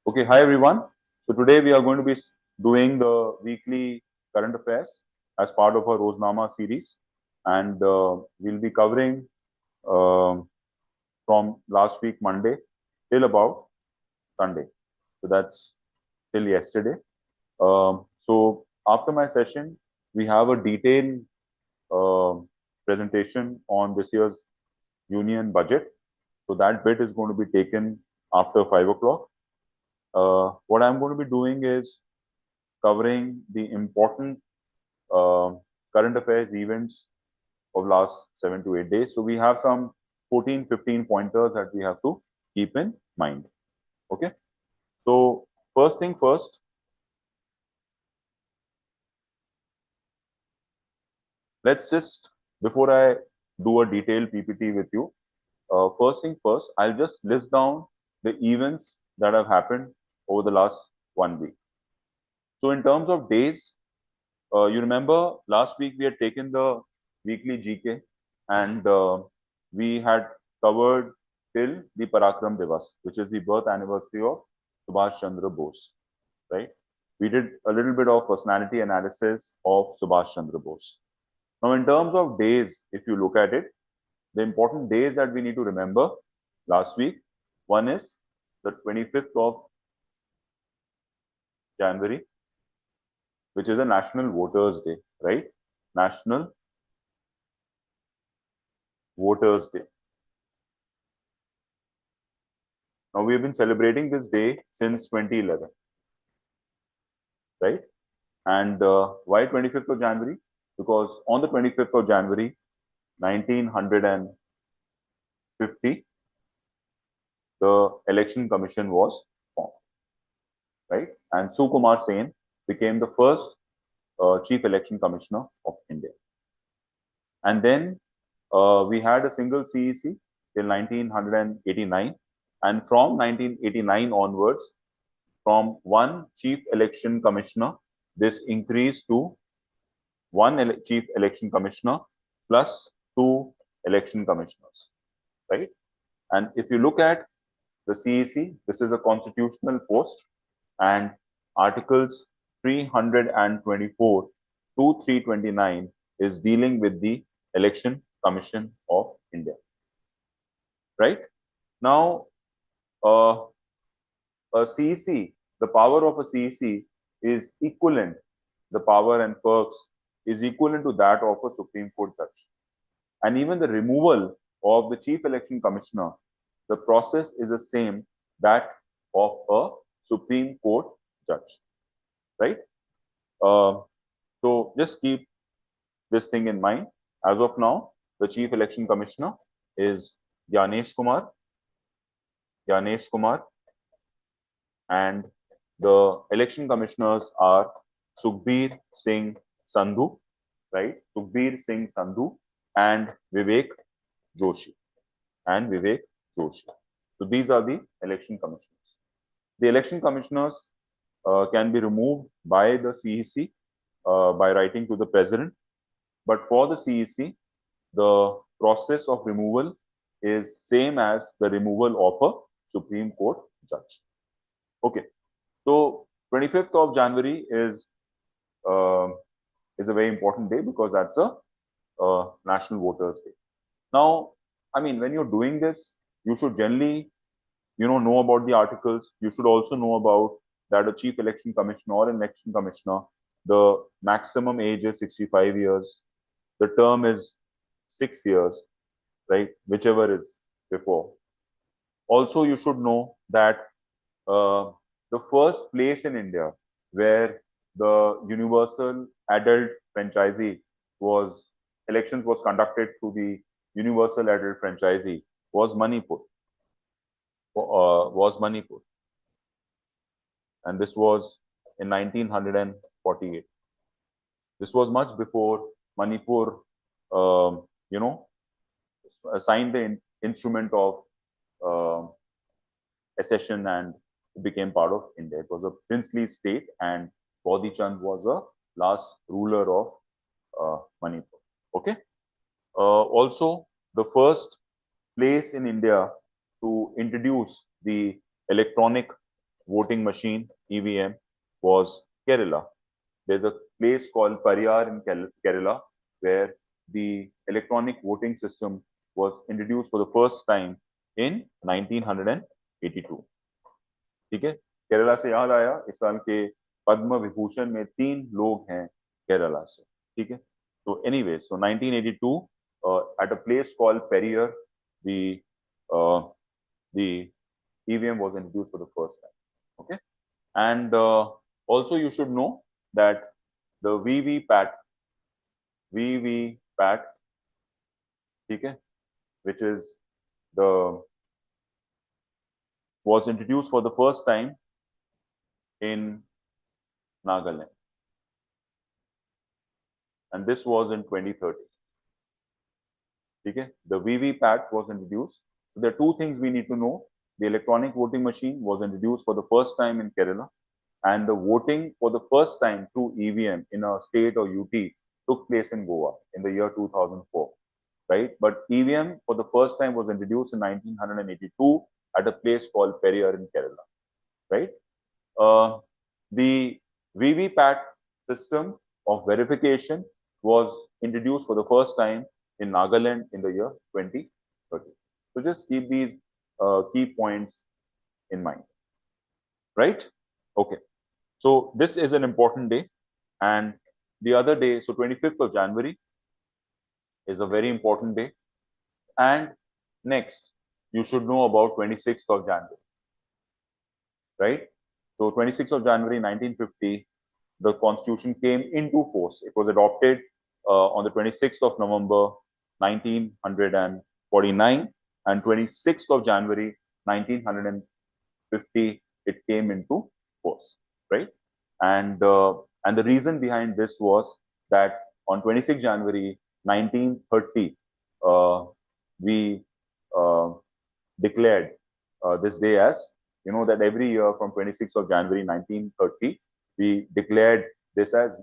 Okay, hi everyone. So today we are going to be doing the weekly current affairs as part of our Roznama series, and we'll be covering from last week Monday till about Sunday. So that's till yesterday. So after my session, we have a detailed uh, presentation on this year's union budget. So that bit is going to be taken after 5 o'clock. What I'm going to be doing is covering the important uh, current affairs events of last 7 to 8 days. So we have some 14, 15 pointers that we have to keep in mind. Okay. So first thing first, let's just, before I do a detailed PPT with you, first thing first, I'll just list down the events that have happened over the last 1 week. So in terms of days, you remember last week we had taken the weekly GK and we had covered till the Parakram Divas, which is the birth anniversary of Subhash Chandra Bose, right? We did a little bit of personality analysis of Subhash Chandra Bose. Now, in terms of days, if you look at it, the important days that we need to remember last week, one is the 25th of January, which is a National Voters Day, right? National Voters Day. Now, we have been celebrating this day since 2011, right? And why 25th of January? Because on the 25th of January, 1950, the Election Commission was formed, right? And Sukumar Sen became the first Chief Election Commissioner of India. And then we had a single CEC till 1989. And from 1989 onwards, from one Chief Election Commissioner, this increased to one Chief Election Commissioner plus two election commissioners, right? And if you look at the CEC, this is a constitutional post, and Articles 324 to 329 is dealing with the Election Commission of India, right? Now, a CEC, the power of a CEC is equivalent, the power and perks is equivalent to that of a Supreme Court judge. And even the removal of the Chief Election Commissioner, the process is the same that of a Supreme Court judge, right? So just keep this thing in mind. As of now, the Chief Election Commissioner is Gyanesh Kumar, and the election commissioners are Sukhbir Singh Sandhu, right? Sukhbir Singh Sandhu and Vivek Joshi. So these are the election commissioners. The election commissioners can be removed by the CEC by writing to the president. But for the CEC, the process of removal is same as the removal of a Supreme Court judge. Okay, so 25th of January is a very important day because that's a National Voters Day. Now, I mean, when you're doing this, you should generally, know about the articles. You should also know about that a chief election commissioner or an election commissioner, the maximum age is 65 years. The term is 6 years, right? Whichever is before. Also, you should know that the first place in India where the universal adult franchisee elections was conducted through the universal adult franchisee was Manipur. And this was in 1948. This was much before Manipur, signed the instrument of accession and became part of India. It was a princely state, and Bodhi Chand was a last ruler of Manipur. Okay. Also, the first place in India to introduce the electronic voting machine, EVM, was Kerala. There's a place called Pariyar in Kerala where the electronic voting system was introduced for the first time in 1982. ठीक है, केरला से याद आया, इस साल के पद्म विभूषण में 3 लोग हैं केरला से. ठीक है, so anyway, so 1982 at a place called Periyar, the EVM was introduced for the first time. Okay, and also you should know that the VVPAT, ठीक है, which is was introduced for the first time in Nagaland, and this was in 2030. Okay, the VVPAT was introduced. So there are two things we need to know. The electronic voting machine was introduced for the first time in Kerala, and the voting for the first time through EVM in a state or UT took place in Goa in the year 2004, right? But EVM for the first time was introduced in 1982 at a place called Periyar in Kerala, right? The VVPAT system of verification was introduced for the first time in Nagaland in the year 2030. So just keep these key points in mind, right? Okay. So this is an important day, and the other day, so 25th of January is a very important day, and next you should know about 26th of January, right? So 26th of January 1950, the Constitution came into force. It was adopted on the 26th of November 1949, and 26th of January 1950 it came into force, right? And the reason behind this was that on 26th January 1930 we declared this day as, you know, that every year from 26th of January 1930 we declared this as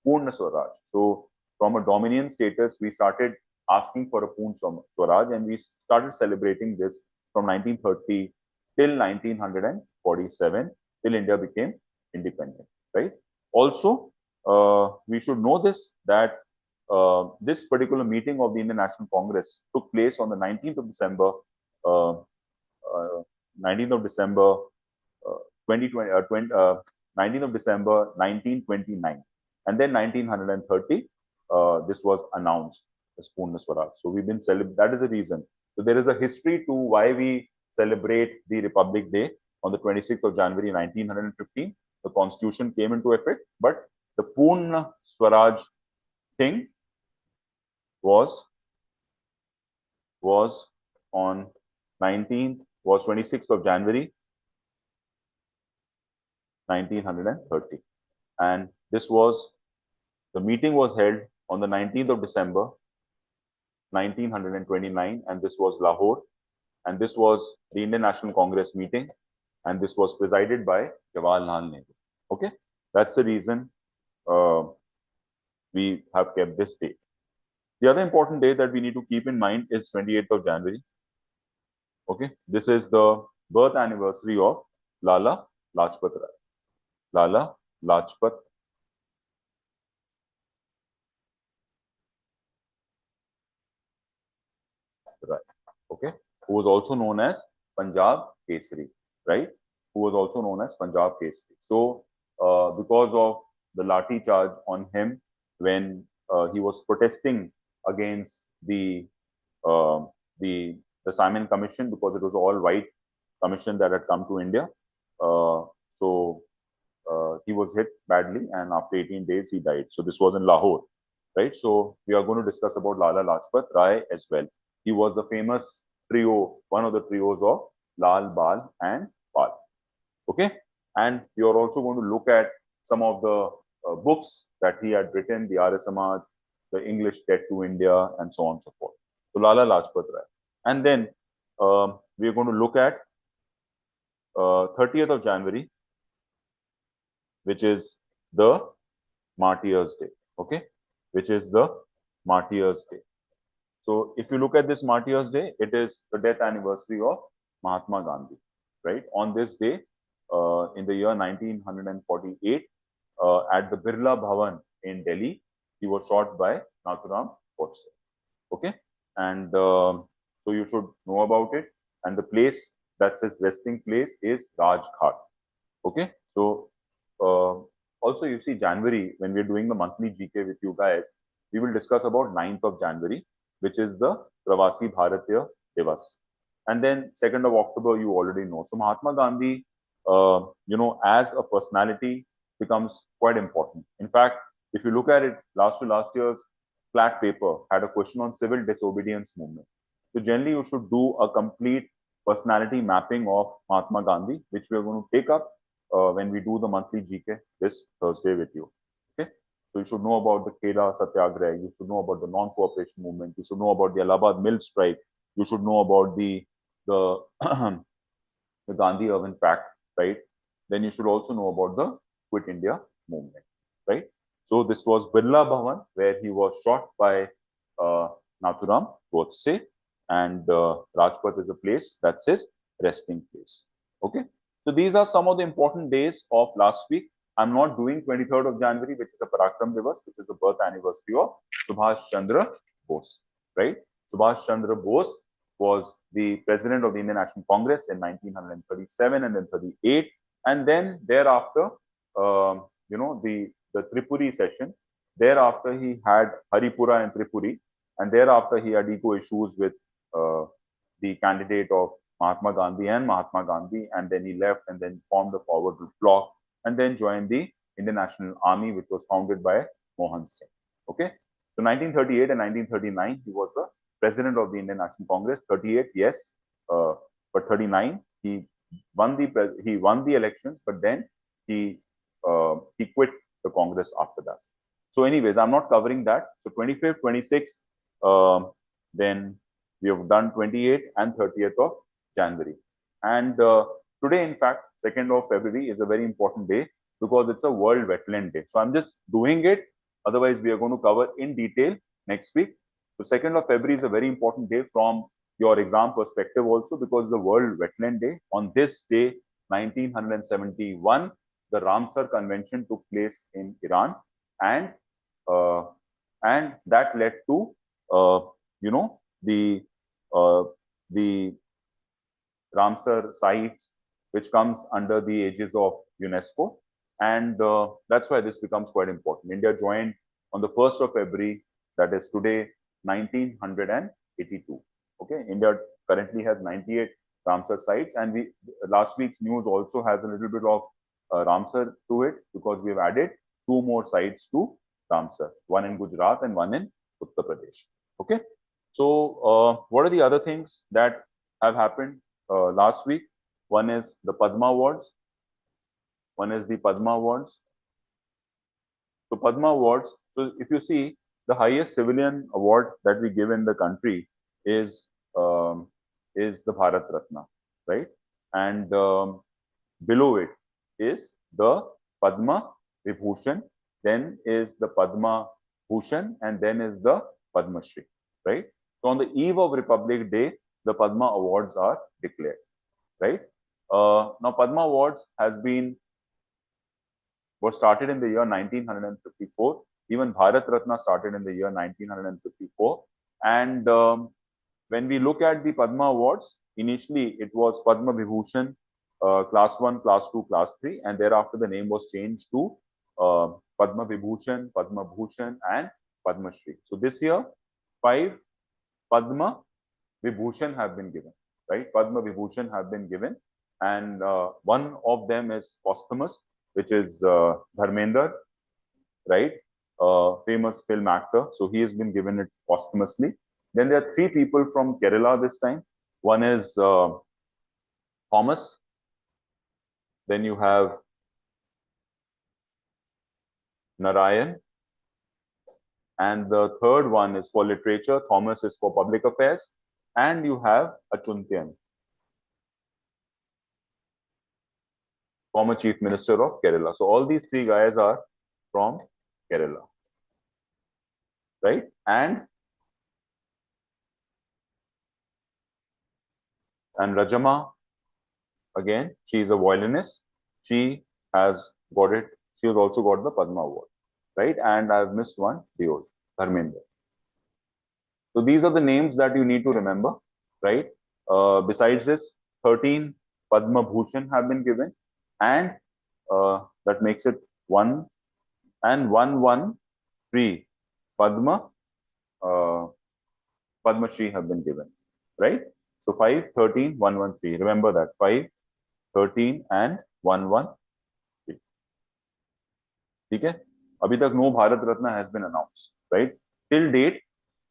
Purna Swaraj. So from a dominion status, we started asking for a Purna Swaraj, and we started celebrating this from 1930 till 1947, till India became independent, right? Also, we should know this, that this particular meeting of the Indian National Congress took place on the 19th of December, 19th of December 19th of December 1929, and then 1930 this was announced as Purna Swaraj. So we've been that is the reason. So there is a history to why we celebrate the Republic Day on the 26th of January 1915. The Constitution came into effect, but the Purna Swaraj thing was on 26th of January 1930, and the meeting was held on the 19th of December 1929, and this was Lahore, and this was the Indian National Congress meeting, and this was presided by Jawaharlal Nehru. Okay, that's the reason we have kept this date. The other important day that we need to keep in mind is 28th of January. Okay, this is the birth anniversary of Lala Lajpat Rai. Lala Lajpat Rai. Okay, who was also known as Punjab Kesari, right? Who was also known as Punjab Kesari. So, because of the lathi charge on him when he was protesting against the Simon Commission, because it was all white commission that had come to India. So he was hit badly, and after 18 days he died. So this was in Lahore, right? So we are going to discuss about Lala Lajpat Rai as well. He was the famous trio, one of the trios of Lal, Bal, and Pal. Okay, and we are also going to look at some of the books that he had written, the Arya Samaj, the English Debt to India, and so on and so forth. So Lala Lajpat Rai. And then we are going to look at 30th of January, which is the Martyrs' Day. Okay, which is the Martyrs' Day. So if you look at this Martyrs' Day, it is the death anniversary of Mahatma Gandhi, right? On this day, in the year 1948 at the Birla Bhavan in Delhi. He was shot by Nathuram Godse. Okay, and so you should know about it. And the place, that's his resting place, is Raj Ghat. Okay, so also you see January, when we're doing the monthly GK with you guys, we will discuss about 9th of January, which is the Pravasi Bharatiya Divas. And then 2nd of October, you already know. So Mahatma Gandhi, as a personality becomes quite important. In fact, if you look at it, last year's CLAT paper had a question on civil disobedience movement. So generally, you should do a complete personality mapping of Mahatma Gandhi, which we are going to take up when we do the monthly GK this Thursday with you. Okay, so you should know about the Khela Satyagraha, you should know about the non-cooperation movement, you should know about the Allahabad Mill strike, you should know about the the Gandhi Urban Pact, right? Then you should also know about the Quit India movement, right? So this was Birla Bhavan, where he was shot by Nathuram Godse, and Rajpath is a place, that's his resting place. Okay, so these are some of the important days of last week. I'm not doing 23rd of January, which is a Parakram Divas, which is the birth anniversary of Subhash Chandra Bose, right? Subhash Chandra Bose was the president of the Indian National Congress in 1937 and then 38, and then thereafter, the Tripuri session. Thereafter, he had Haripura and Tripuri, and thereafter he had ego issues with the candidate of Mahatma Gandhi, and then he left and then formed the Forward Bloc, and then joined the Indian National Army, which was founded by Mohan Singh. Okay, so 1938 and 1939, he was the president of the Indian National Congress. 38, yes, but 39, he won the elections, but then he quit the Congress after that. So, anyways, I'm not covering that. So, 25th, 26th, then we have done 28th and 30th of January. And today, in fact, 2nd of February is a very important day because it's a World Wetland Day. So I'm just doing it. Otherwise, we are going to cover in detail next week. So 2nd of February is a very important day from your exam perspective also, because the World Wetland Day. On this day, 1971, the Ramsar Convention took place in Iran, and that led to the Ramsar sites, which comes under the aegis of UNESCO, and that's why this becomes quite important. India joined on the 1st of February, that is today, 1982. Okay, India currently has 98 Ramsar sites, and last week's news also has a little bit of Ramsar to it, because we've added 2 more sites to Ramsar, one in Gujarat and one in Uttar Pradesh. Okay, so what are the other things that have happened last week? One is the Padma Awards. So Padma Awards, so if you see, the highest civilian award that we give in the country is the Bharat Ratna, right? And below it is the Padma Vibhushan, then is the Padma Bhushan, and then is the Padma Shri, right? So on the eve of Republic Day, the Padma Awards are declared, right? Now Padma Awards was started in the year 1954. Even Bharat Ratna started in the year 1954. And when we look at the Padma Awards, initially it was Padma Vibhushan, class 1, class 2, class 3, and thereafter the name was changed to Padma Vibhushan, Padma Bhushan, and Padma Shri. So this year, 5 Padma Vibhushan have been given, right? Padma Vibhushan have been given, and one of them is posthumous, which is Dharmender, right? Famous film actor. So he has been given it posthumously. Then there are 3 people from Kerala this time. One is Thomas. Then you have Narayan. And the third one is for literature. Thomas is for public affairs. And you have Achuntyan, former Chief Minister of Kerala. So all these 3 guys are from Kerala, right? And Rajama, again, she is a violinist. She has got it. She has also got the Padma Award, right? And I've missed one, Deol, Dharmendra. So these are the names that you need to remember, right? Besides this, 13 Padma Bhushan have been given, and that makes it 1 and 113 Padma Padma Shri have been given, right? So 5, 13, 113. Remember that 5, 13 and 113. ठीक है? अभी तक no Bharat Ratna has been announced, right? Till date,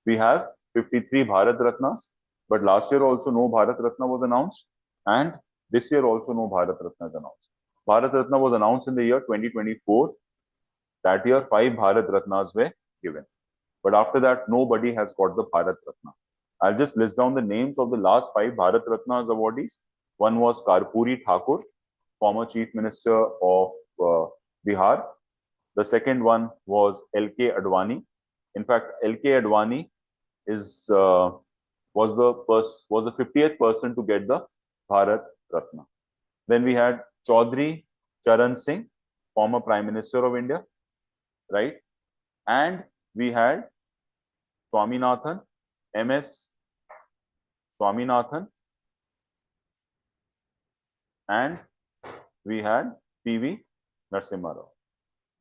we have 53 Bharat Ratnas, but last year also no Bharat Ratna was announced, and this year also no Bharat Ratna is announced. Bharat Ratna was announced in the year 2024. That year, 5 Bharat Ratnas were given. But after that, nobody has got the Bharat Ratna. I'll just list down the names of the last 5 Bharat Ratnas awardees. One was Karpuri Thakur, former Chief Minister of Bihar. The second one was L.K. Advani. In fact, L.K. Advani is was the 50th person to get the Bharat Ratna. Then we had Chaudhry Charan Singh, former Prime Minister of India, right? And we had Swaminathan, M.S. Swaminathan, and we had P.V. Narasimha Rao,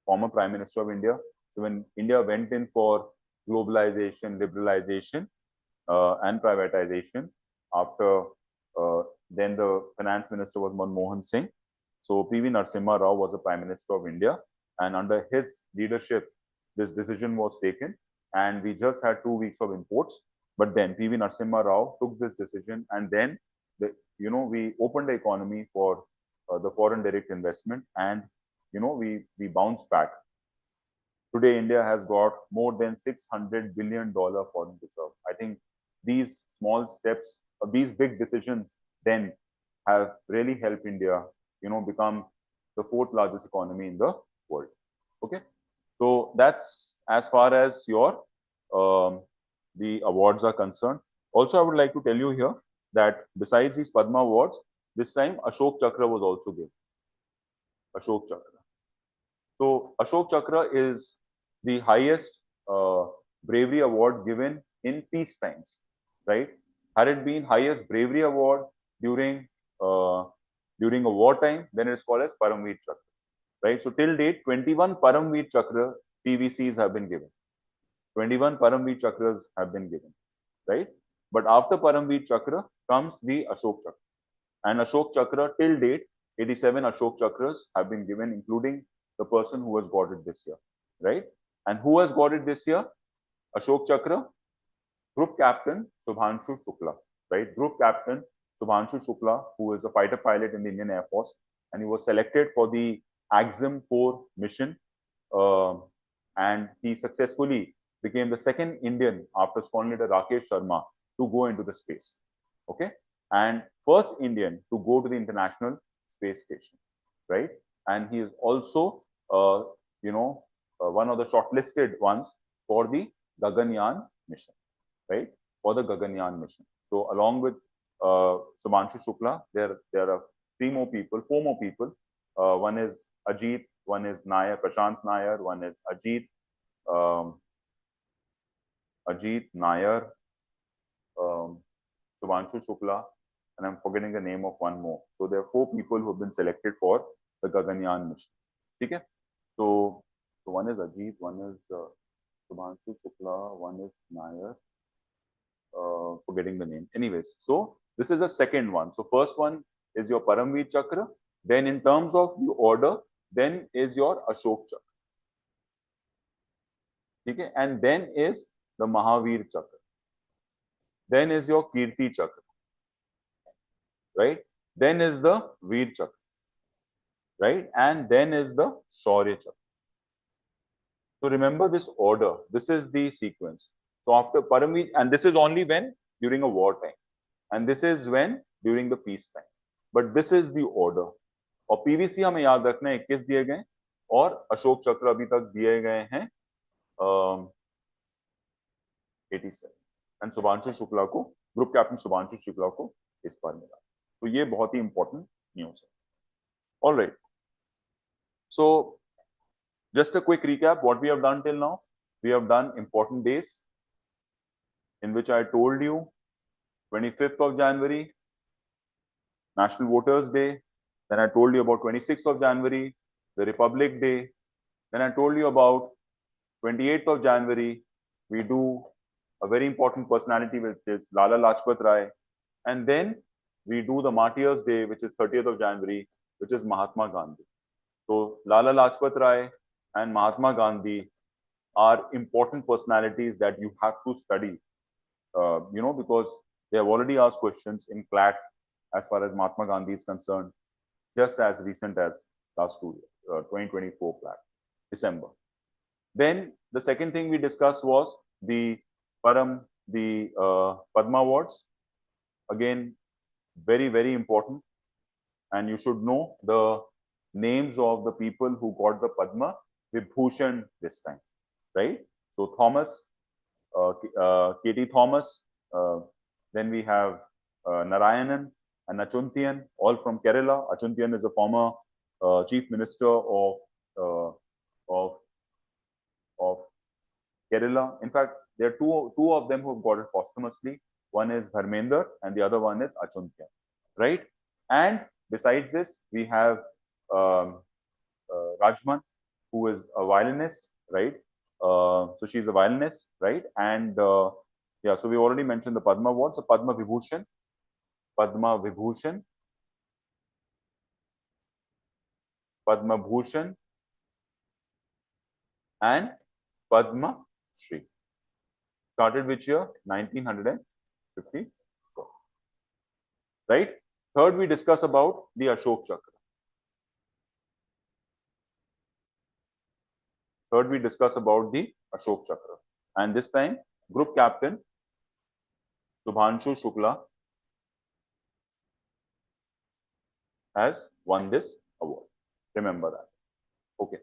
former Prime Minister of India. So when India went in for globalization, liberalization, and privatization, after then the finance minister was Manmohan Singh. So P.V. Narasimha Rao was the Prime Minister of India, and under his leadership, this decision was taken, and we just had 2 weeks of imports. But then P.V. Narasimha Rao took this decision, and then we opened the economy for the foreign direct investment, and we bounced back. Today, India has got more than $600 billion foreign reserve. I think these small steps, these big decisions, then have really helped India, become the 4th largest economy in the world. Okay, so that's as far as your the awards are concerned. Also, I would like to tell you here that besides these Padma awards, this time Ashok Chakra was also given. Ashok Chakra. So Ashok Chakra is the highest bravery award given in peace times, right? Had it been highest bravery award during a wartime, then it's called as Paramveer Chakra, right? So till date, 21 Paramveer Chakra PVCs have been given. 21 Paramveer Chakras have been given, right? But after Paramveer Chakra comes the Ashok Chakra. And Ashok Chakra till date, 87 Ashok Chakras have been given, including the person who has got it this year, right? And who has got it this year? Ashok Chakra, Group Captain Subhanshu Shukla, right? Group Captain Subhanshu Shukla, who is a fighter pilot in the Indian Air Force, and he was selected for the AXIM 4 mission, and he successfully became the second Indian after squadron leader Rakesh Sharma to go into the space, okay? And first Indian to go to the International Space Station, right? And he is also, one of the shortlisted ones for the Gaganyaan mission, right? For the Gaganyaan mission. So along with Subhanshu Shukla, there are 4 more people. One is Ajit, one is Nair, Prashant Nair, one is Ajit Nair, Subhanshu Shukla, and I'm forgetting the name of one more. So there are 4 people who have been selected for the Gaganyaan mission. Okay? So one is Ajit, one is Subhanshu Shukla, one is Nair. Forgetting the name. Anyways, so this is the second one. So first one is your Paramveer Chakra. Then in terms of the order, then is your Ashok Chakra. Okay? And then is the Mahavir Chakra. Then is your Kirti Chakra. Right? Then is the Veer Chakra. Right? And then is the Shaurya Chakra. So remember this order. This is the sequence. So after Paramveer, and this is only when during a war time. And this is when during the peace time. But this is the order. और PVC हमें याद रखना है 21 दिए गए और अशोक चक्र अभी तक दिए गए हैं 87 एंड शुभांशु शुक्ला को ग्रुप कैप्टन शुभांशु शुक्ला को इस बार मिला. तो ये बहुत ही इंपॉर्टेंट न्यूज है. Alright, So just a quick recap, what we have done till now. We have done important days in which I told you 25th of January, National Voters Day. Then I told you about 26th of January, the Republic Day. Then I told you about 28th of January, we do a very important personality, which is Lala Lajpat Rai. And then we do the Martyrs Day, which is 30th of January, which is Mahatma Gandhi. So Lala Lajpat Rai and Mahatma Gandhi are important personalities that you have to study, because they have already asked questions in CLAT as far as Mahatma Gandhi is concerned, just as recent as last 2 years, 2024 CLAT, December. Then the second thing we discussed was the Padma Awards. Again, very, very important. And you should know the names of the people who got the Padma Vibhushan this time, right? So Thomas, K.T. Thomas, then we have Narayanan and Achuntian, all from Kerala. Achuntian is a former chief minister of Kerala. In fact, there are two of them who have got it posthumously. One is Dharmender and the other one is Achuntian, right? And besides this, we have Rajman, who is a violinist, right? So she's a violinist, right? And yeah, so we already mentioned the Padma Awards, so Padma Vibhushan, Padma Vibhushan, Padma Bhushan, and Padma Shri. Started which year? 1954. Right? Third, we discuss about the Ashok Chakra. Third, we discuss about the Ashok Chakra. And this time, group captain Subhanshu Shukla has won this award. Remember that. Okay.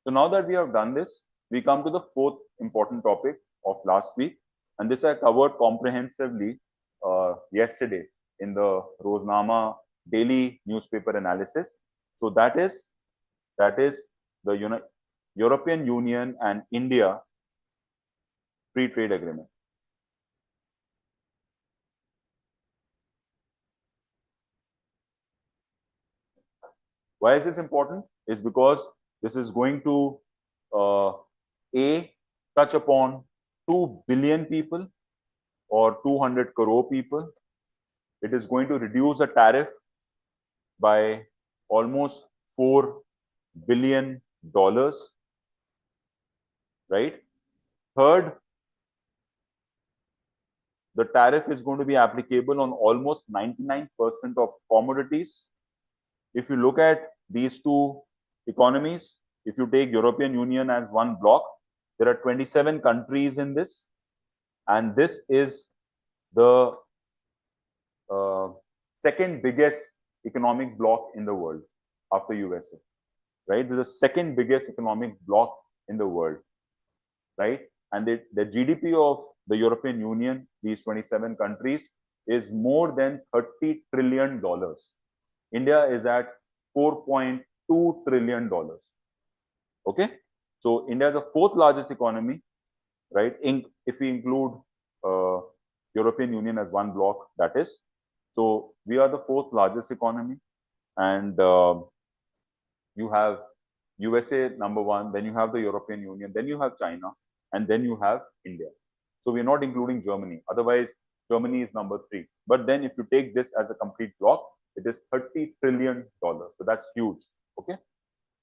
So now that we have done this, we come to the fourth important topic of last week. And this I covered comprehensively yesterday in the Roznama daily newspaper analysis. So that is the European Union and India free trade agreement. Why is this important? Is because this is going to touch upon 2 billion people or 200 crore people. It is going to reduce the tariff by almost $4 billion, right? Third, the tariff is going to be applicable on almost 99% of commodities. If you look at these two economies, if you take European Union as one block, there are 27 countries in this, and this is the second biggest economic bloc in the world after USA, right? This is the second biggest economic bloc in the world, right? And the GDP of the European Union, these 27 countries, is more than $30 trillion. India is at $4.2 trillion. Okay, so India is the fourth largest economy, right? If we include European Union as one block, that is. So we are the fourth largest economy, and you have USA number one, then you have the European Union, then you have China, and then you have India. So we're not including Germany. Otherwise, Germany is number 3. But then if you take this as a complete block, it is $30 trillion. So that's huge. Okay.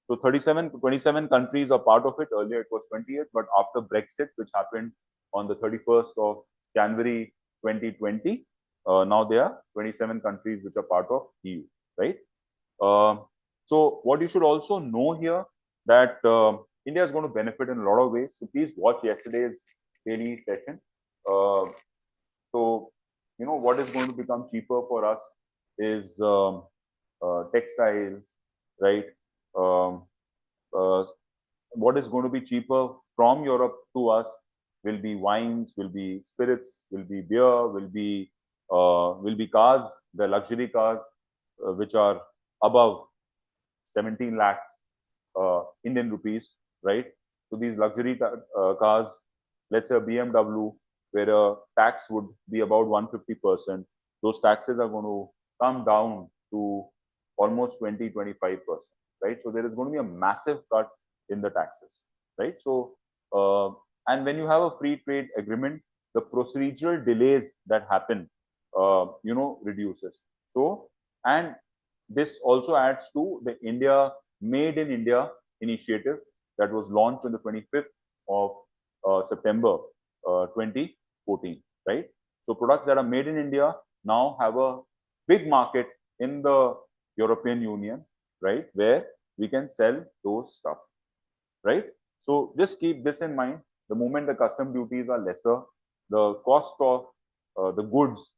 So 27 countries are part of it. Earlier it was 28, but after Brexit, which happened on the 31st of January 2020, now there are 27 countries which are part of EU, right? So what you should also know here that India is going to benefit in a lot of ways. So please watch yesterday's daily session. So what is going to become cheaper for us is textiles, right? What is going to be cheaper from Europe to us will be wines, will be spirits, will be beer, will be cars, the luxury cars, which are above 17 lakhs, Indian rupees, right? So these luxury cars, let's say a BMW, where a tax would be about 150%, those taxes are going to come down to almost 20-25%, right? So there is going to be a massive cut in the taxes, right? So, and when you have a free trade agreement, the procedural delays that happen, reduces. So, and this also adds to the India Made in India initiative that was launched on the 25th of September 2014, right? So products that are made in India now have a big market in the European Union, right, where we can sell those stuff, right? So just keep this in mind. The moment the custom duties are lesser, the cost of the goods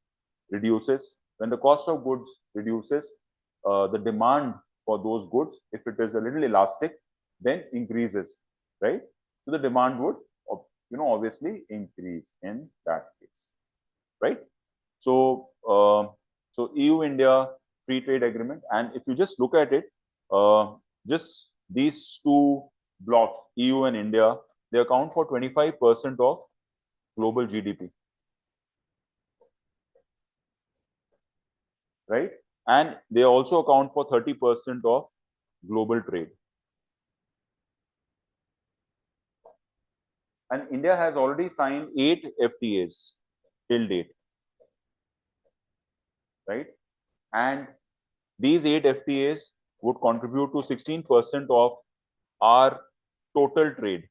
reduces. When the cost of goods reduces, the demand for those goods, if it is a little elastic, then increases, right? So the demand would, obviously increase in that case, right? So, so EU-India free trade agreement, and if you just look at it, just these two blocks, EU and India, they account for 25% of global GDP, right? And they also account for 30% of global trade. And India has already signed 8 FTAs till date, right? And these 8 FTAs would contribute to 16% of our total trade.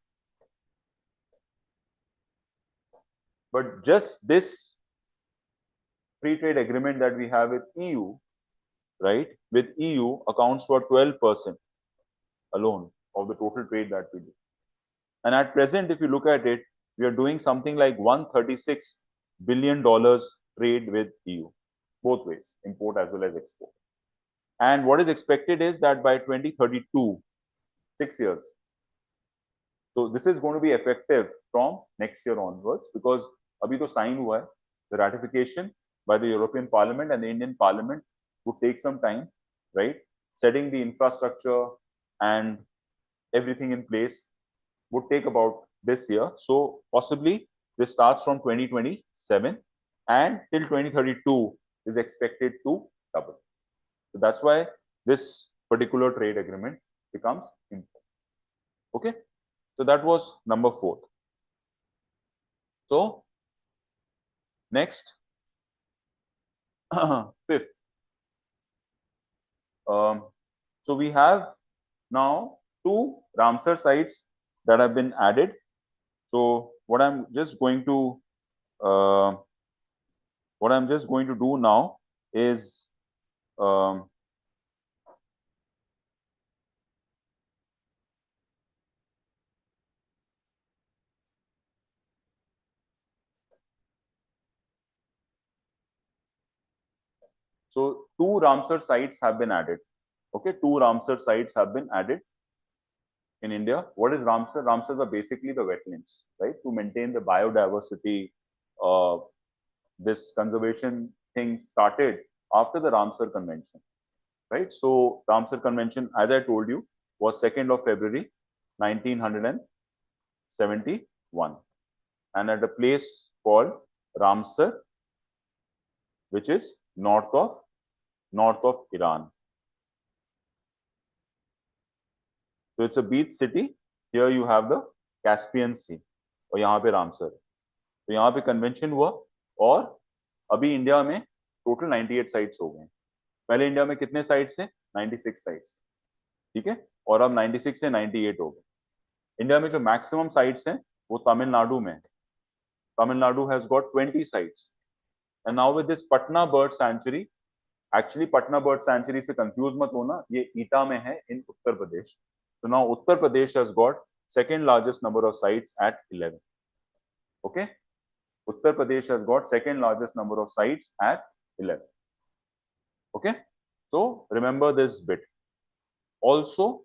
But just this free trade agreement that we have with EU, right, with EU accounts for 12% alone of the total trade that we do. And at present, if you look at it, we are doing something like $136 billion trade with EU, both ways, import as well as export. And what is expected is that by 2032, 6 years, so this is going to be effective from next year onwards, because abhi to sign hua hai, the ratification by the European Parliament and the Indian Parliament would take some time, right? Setting the infrastructure and everything in place would take about this year. So possibly this starts from 2027 and till 2032 is expected to double. So that's why this particular trade agreement becomes important. Okay, so that was number 4. So next, 5th. So we have now 2 Ramsar sites that have been added. So what I'm just going to do now is so 2 Ramsar sites have been added. Okay, 2 Ramsar sites have been added in India. What is Ramsar? Ramsars are basically the wetlands, right? To maintain the biodiversity. This conservation thing started after the Ramsar Convention, right? So Ramsar Convention, as I told you, was 2nd of February, 1971, and at a place called Ramsar, which is north of Iran. So it's a beach city. Here you have the Caspian Sea. और यहाँ पे Ramsar है. तो यहाँ पे convention हुआ और अभी इंडिया में टोटल 98 साइट्स हो गए. पहले इंडिया में कितने साइट्स थे? 96 साइट्स. ठीक है, और अब 96 से 98 हो गए. इंडिया में जो मैक्सिमम साइट्स हैं वो तमिलनाडु में है. Tamil Nadu has got 20 sites. And now with this Patna bird sanctuary, actually Patna bird sanctuary से कंफ्यूज मत होना, ये ईटा में है इन Uttar Pradesh. So now Uttar Pradesh has got 2nd largest number of sites at 11. Okay, Uttar Pradesh has got 2nd largest number of sites at 11. Okay, so remember this bit. Also,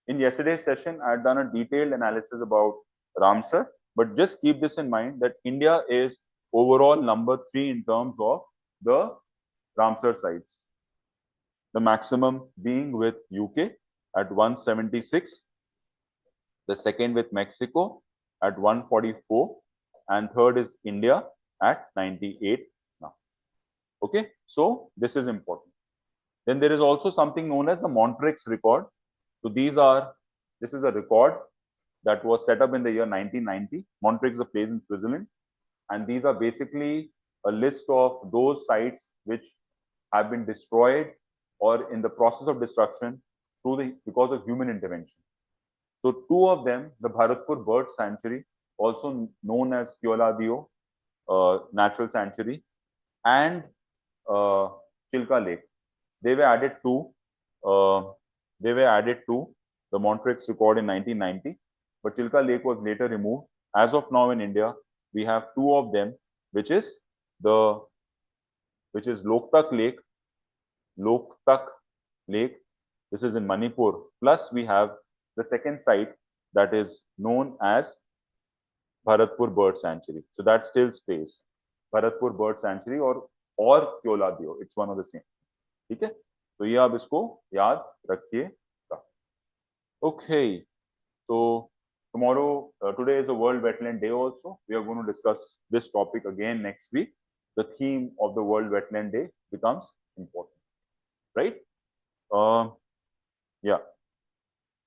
in yesterday's session, I had done a detailed analysis about Ramsar, but just keep this in mind that India is overall number 3 in terms of the Ramsar sites. The maximum being with UK at 176, the second with Mexico at 144, and third is India at 98 now. Okay, so this is important. Then there is also something known as the Montreux record. So this is a record that was set up in the year 1990. Montreux is a place in Switzerland, and these are basically a list of those sites which have been destroyed or in the process of destruction because of human intervention. So two of them, the Bharatpur Bird Sanctuary, also known as Keoladeo Natural Sanctuary, and Chilka Lake, they were added to the Montreux record in 1990, but Chilka Lake was later removed. As of now in India, we have two of them, which is Loktak Lake. This is in Manipur. Plus, we have the second site that is known as Bharatpur Bird Sanctuary. So that still stays Bharatpur Bird Sanctuary or Keoladeo. It's one of the same. ठीक है? तो ये आप इसको याद रखिएगा. Okay. So tomorrow, today is a World Wetland Day also. We are going to discuss this topic again next week. The theme of the World Wetland Day becomes important, right? Yeah.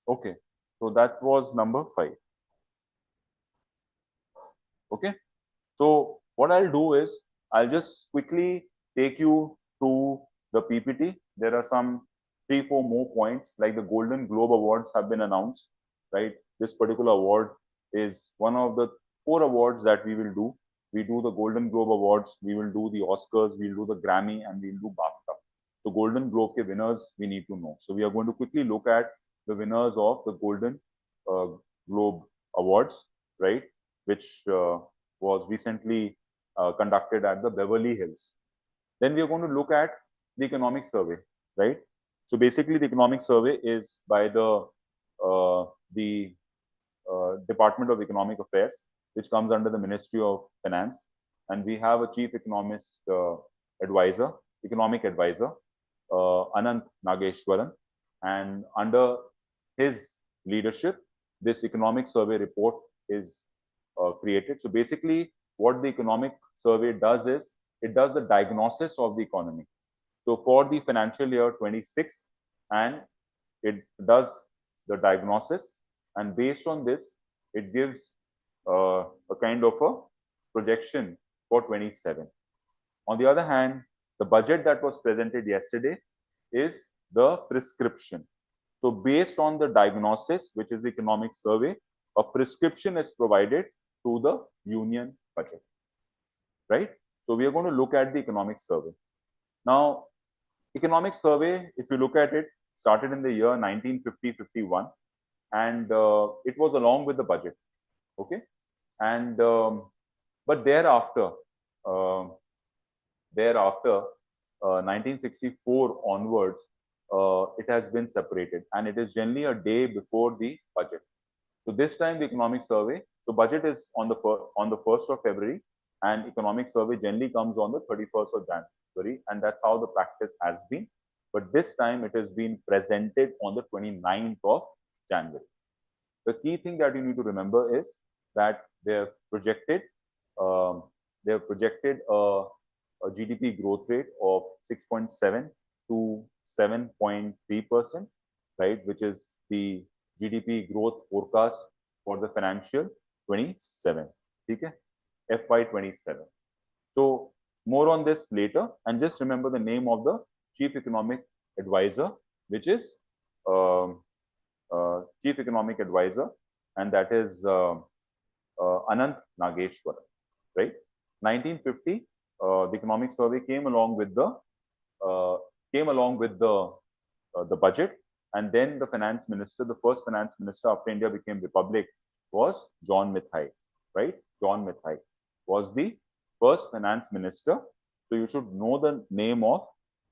Okay. So that was number 5. Okay. So what I'll do is I'll just quickly take you through the PPT. There are some 3-4 more points, like the Golden Globe Awards have been announced, right? This particular award is one of the 4 awards that we will do. We do the Golden Globe Awards, we will do the Oscars, we'll do the Grammy, and we'll do BAFTA. So Golden Globe ke winners we need to know. So we are going to quickly look at the winners of the Golden Globe Awards, right? Which was recently conducted at the Beverly Hills. Then we are going to look at the economic survey, right? So basically, the economic survey is by the Department of Economic Affairs, which comes under the Ministry of Finance, and we have a chief economic advisor, Anant Nageshwaran, and under his leadership, this economic survey report is created. So basically, what the economic survey does is it does the diagnosis of the economy. So for the financial year 26, and it does the diagnosis, and based on this, it gives a kind of a projection for 27. On the other hand, the budget that was presented yesterday is the prescription. So based on the diagnosis, which is the economic survey, a prescription is provided to the union budget, right? So we are going to look at the economic survey. Now, economic survey, if you look at it, started in the year 1950-51, and it was along with the budget, okay? And but thereafter, 1964 onwards, it has been separated, and it is generally a day before the budget. So this time the economic survey, so budget is on the 1st of February, and economic survey generally comes on the 31st of January, and that's how the practice has been. But this time it has been presented on the 29th of January. The key thing that you need to remember is that they have projected a GDP growth rate of 6.7 to 7.3%, right, which is the GDP growth forecast for the financial 27, okay? FY 27. So more on this later, and just remember the name of the chief economic advisor, which is chief economic advisor, and that is Anant Nageshwaran, right? 1950, the economic survey came along with the budget, and then the finance minister, the first finance minister after India became republic, was John Mathai, right? John Mathai was the first finance minister. So you should know the name of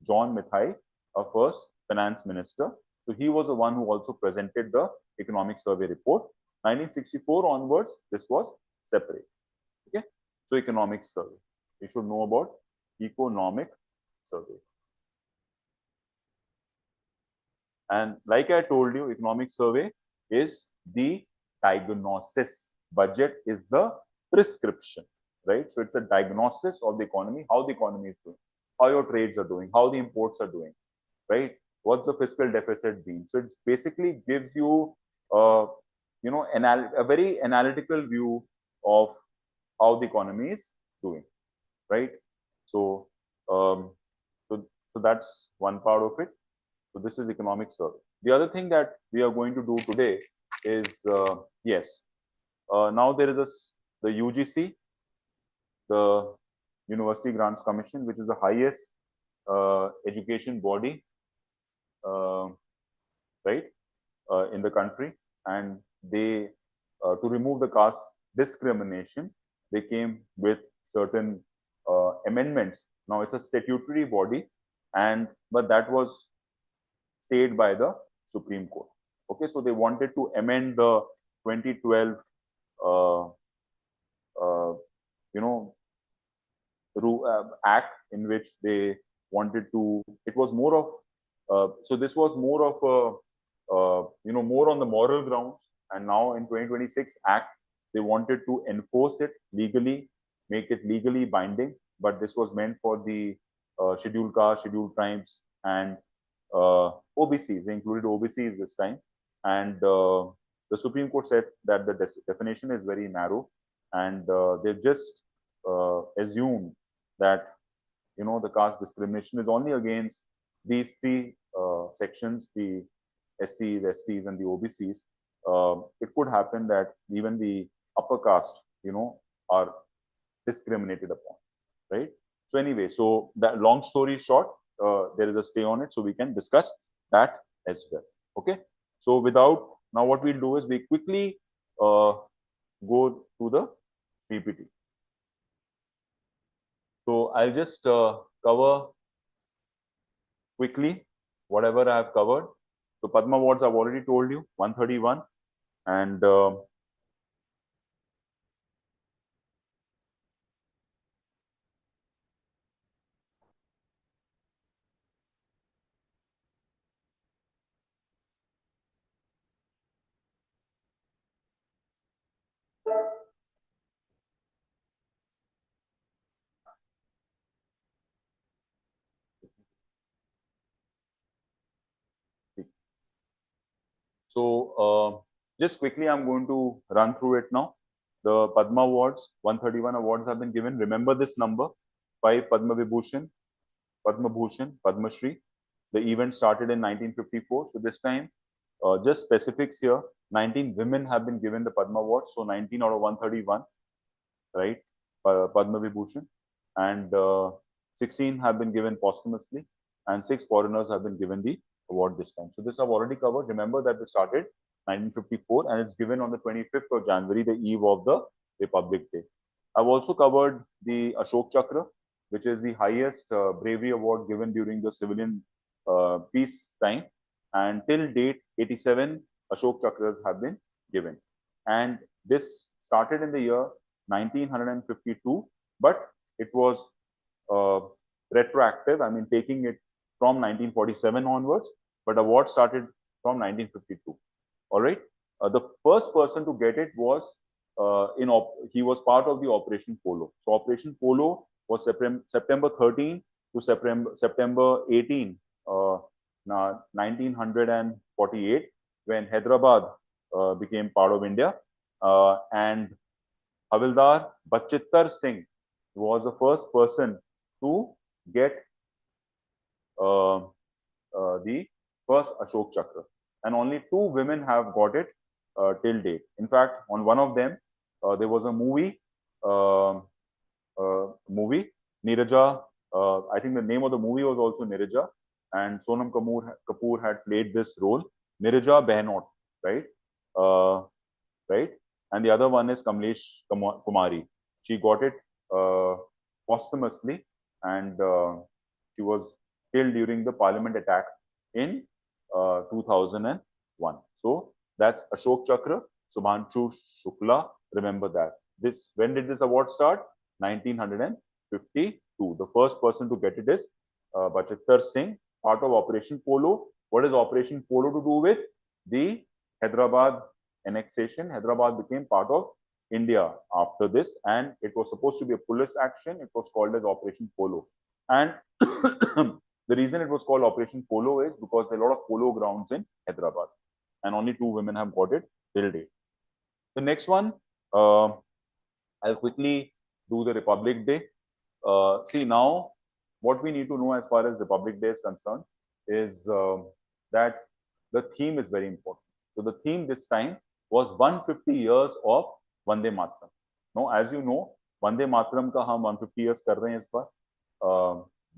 John Mathai, our first finance minister. So he was the one who also presented the economic survey report. 1964 onwards, this was separate. Okay, so economic survey. You should know about economic survey. And like I told you, economic survey is the diagnosis. Budget is the prescription, right? So it's a diagnosis of the economy, how the economy is doing, how your trades are doing, how the imports are doing, right? What's the fiscal deficit been? So it basically gives you, a very analytical view of how the economy is doing, right? So, um, so that's one part of it. So this is economic survey. The other thing that we are going to do today is, yes, now there is the UGC, the University Grants Commission, which is the highest education body, uh, right, in the country, and they, to remove the caste discrimination, they came with certain amendments. Now it's a statutory body, and but that was stayed by the Supreme Court. Okay, so they wanted to amend the 2012, uh, uh, you know, act, in which they wanted to. It was more of, so this was more of a, more on the moral grounds. And now in 2026 Act, they wanted to enforce it legally, make it legally binding. But this was meant for the scheduled caste, scheduled tribes, and OBCs. They included OBCs this time. And the Supreme Court said that the definition is very narrow, and they've just assumed that the caste discrimination is only against these three sections: the SCs, STs, and the OBCs. It could happen that even the upper caste, are discriminated upon, right? So anyway, so that, long story short, there is a stay on it, so we can discuss that as well. Okay. So without, now what we'll do is we quickly go to the PPT. So I'll just cover quickly whatever I have covered. So Padma Awards I've already told you, 131, and so just quickly I'm going to run through it now. The Padma Awards, 131 awards have been given. Remember this number: 5 Padma Vibhushan, Padma Bhushan, Padma Shri. The event started in 1954. So this time, just specifics here: 19 women have been given the Padma Awards. So 19 out of 131, right? Padma Vibhushan, and 16 have been given posthumously, and 6 foreigners have been given the award this time. So this I've already covered. Remember that this started 1954, and it's given on the 25th of January, the eve of the Republic Day. I've also covered the Ashok Chakra, which is the highest bravery award given during the civilian peace time, and till date 87 Ashok Chakras have been given. And this started in the year 1952, but it was retroactive. I mean, taking it from 1947 onwards, but award started from 1952. All right. The first person to get it was he was part of the Operation Polo. So Operation Polo was September 13 to September 18, 1948, when Hyderabad became part of India, and Havildar Bachittar Singh was the first person to get the first Ashok Chakra, and only 2 women have got it till date. In fact, on one of them, there was a movie, Neeraja. I think the name of the movie was also Neeraja, and Sonam Kapoor had played this role, Neeraja Behnot, right? Right? And the other one is Kamlesh Kumari. She got it posthumously, and she was killed during the Parliament attack in 2001. So that's Ashok Chakra, Subhanshu Shukla. Remember that. When did this award start? 1952. The first person to get it is Bachittar Singh, part of Operation Polo, What is Operation Polo to do with? The Hyderabad annexation. Hyderabad became part of India after this, and it was supposed to be a police action. It was called as Operation Polo. And the reason it was called Operation Polo is because there are a lot of polo grounds in Hyderabad, and only 2 women have got it till date. The next one, I'll quickly do the Republic Day. See, now what we need to know as far as Republic Day is concerned is that the theme is very important. So the theme this time was 150 years of Vande Mataram. Now, as you know, Vande Mataram ka hum 150 years kar rahe hain is par.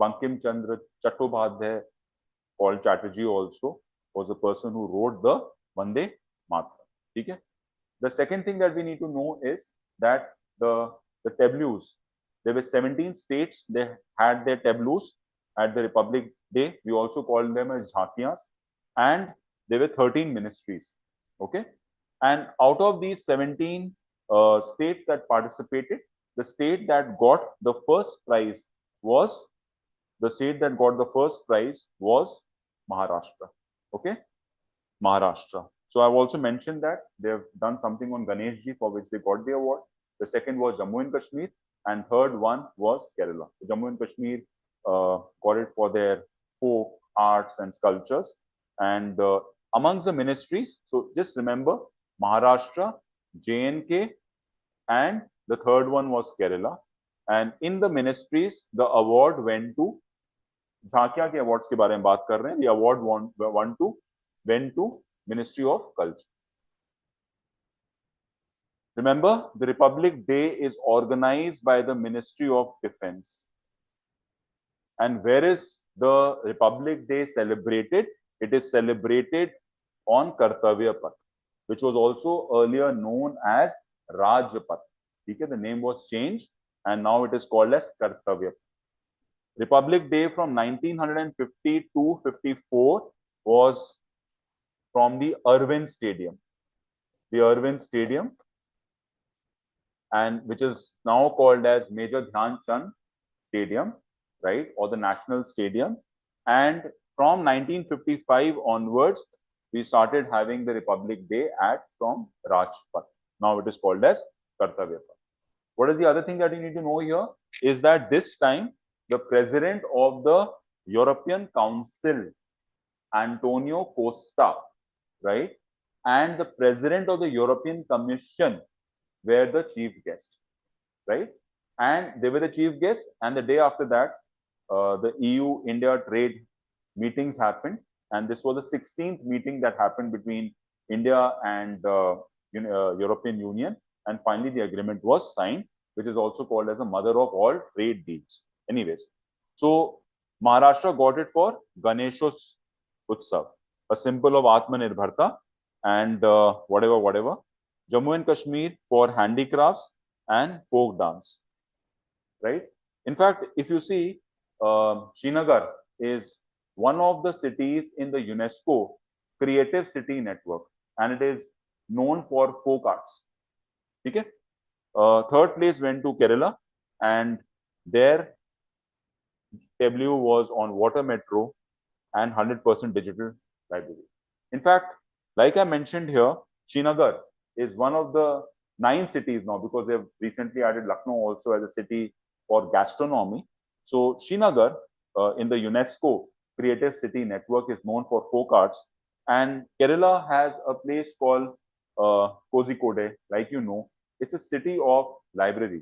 Bankim Chandra Chattopadhyay, called Chatterjee also, was the person who wrote the Vande Mataram. Okay? The second thing that we need to know is that the tableaus, there were 17 states, they had their tableaus at the Republic Day. We also called them as jhankiyas, and there were 13 ministries. Okay, and out of these 17 states that participated, the state that got the first prize was Maharashtra. Okay, Maharashtra. So I've also mentioned that they've done something on Ganeshji for which they got the award. The second was Jammu and Kashmir, and third one was Kerala. So Jammu and Kashmir got it for their folk arts and sculptures. And amongst the ministries, so just remember Maharashtra, J&K, and the third one was Kerala. And in the ministries, the award went to झांकिया के awards के बारे में बात कर रहे हैं. The award went to Ministry of Culture. Remember, the Republic Day is organized by the Ministry of Defense. And where is the Republic Day celebrated? It is celebrated on Kartavya Path, which was also earlier known as Raj Path. Okay, the name was changed and now it is called as Kartavya Path. Republic Day from 1950 to 54 was from the Irwin Stadium. The Irwin Stadium, and which is now called as Major Dhyan Chand Stadium, right, or the National Stadium. And from 1955 onwards, we started having the Republic Day from Rajpath. Now it is called as Kartavya Path. What is the other thing that you need to know here is that this time the president of the European Council, Antonio Costa, right, and the president of the European Commission were the chief guests, right? And they were the chief guests, and the day after that, the EU-India trade meetings happened, and this was the 16th meeting that happened between India and European Union, and finally the agreement was signed, which is also called as a mother of all trade deals. Anyways, so Maharashtra got it for Ganeshos Utsav, a symbol of Atmanirbharta and whatever. Jammu and Kashmir for handicrafts and folk dance, right? In fact, if you see, Srinagar is one of the cities in the UNESCO Creative City Network, and it is known for folk arts. Okay? Third place went to Kerala, and their tableau was on water metro and 100% digital library. In fact, like I mentioned here, Srinagar is one of the 9 cities now, because they've recently added Lucknow also as a city for gastronomy. So Srinagar in the UNESCO Creative City Network is known for folk arts, and Kerala has a place called Kozhikode, like you know. It's a city of library,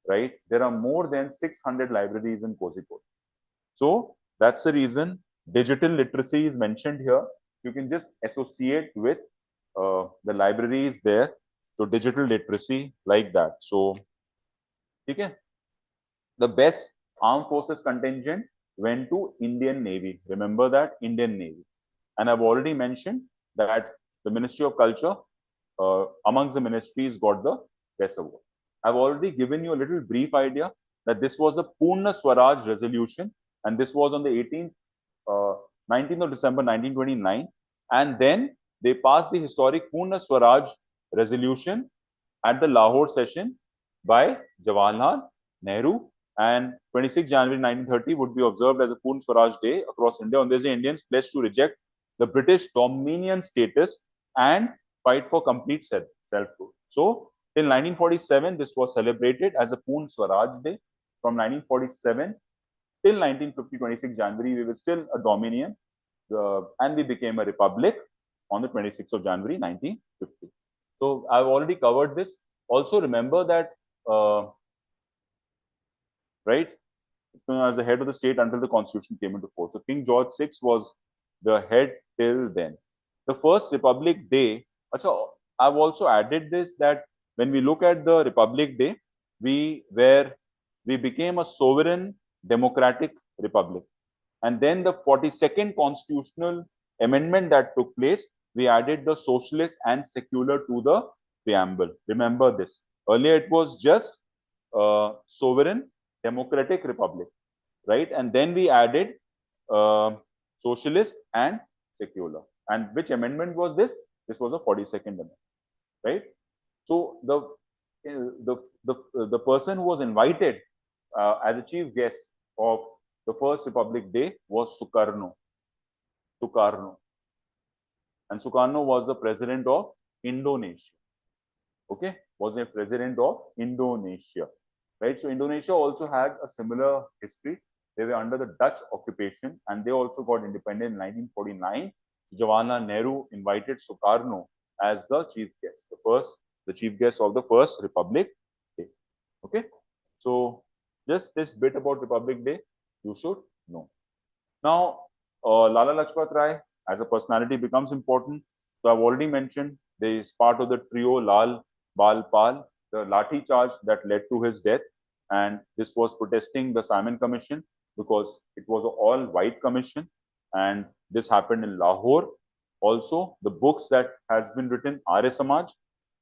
right? There are more than 600 libraries in Kozhikode. So that's the reason digital literacy is mentioned here. You can just associate with the libraries there. So digital literacy, like that. So, okay. The best armed forces contingent went to Indian Navy. Remember that, Indian Navy. And I've already mentioned that the Ministry of Culture, amongst the ministries, got the best award. I've already given you a little brief idea that this was a Purna Swaraj resolution, and this was on the 19th of December 1929, and then they passed the historic Purna Swaraj resolution at the Lahore session by Jawaharlal Nehru, and 26 January 1930 would be observed as a Purna Swaraj Day across India. On this day, Indians pledged to reject the British dominion status and fight for complete self-rule. So till 1947, this was celebrated as a Poon Swaraj Day. From 1947 till 1950, 26 January, we were still a dominion, and we became a republic on the 26th of January, 1950. So I've already covered this. Also remember that, right, as the head of the state until the constitution came into force. So King George VI was the head till then. The first Republic Day, so I've also added this, that when we look at the Republic Day, we became a sovereign democratic republic. And then the 42nd constitutional amendment that took place, we added the socialist and secular to the preamble. Remember this. Earlier it was just sovereign democratic republic, right? And then we added socialist and secular. And which amendment was this? This was a 42nd amendment, right? So the person who was invited as a chief guest of the first Republic Day was Sukarno. And Sukarno was the president of Indonesia. Okay, was a president of Indonesia, right? So Indonesia also had a similar history. They were under the Dutch occupation, and they also got independent in 1949. Jawaharlal Nehru invited Sukarno as the chief guest, the chief guest of the first Republic Day. Okay, so just this bit about Republic Day you should know. Now, Lala Lajpat Rai as a personality becomes important. So I've already mentioned they is part of the trio Lal, Bal, Pal, the lathi charge that led to his death, and this was protesting the Simon Commission because it was an all-white commission, and this happened in Lahore. Also, the books that has been written, Arya Samaj.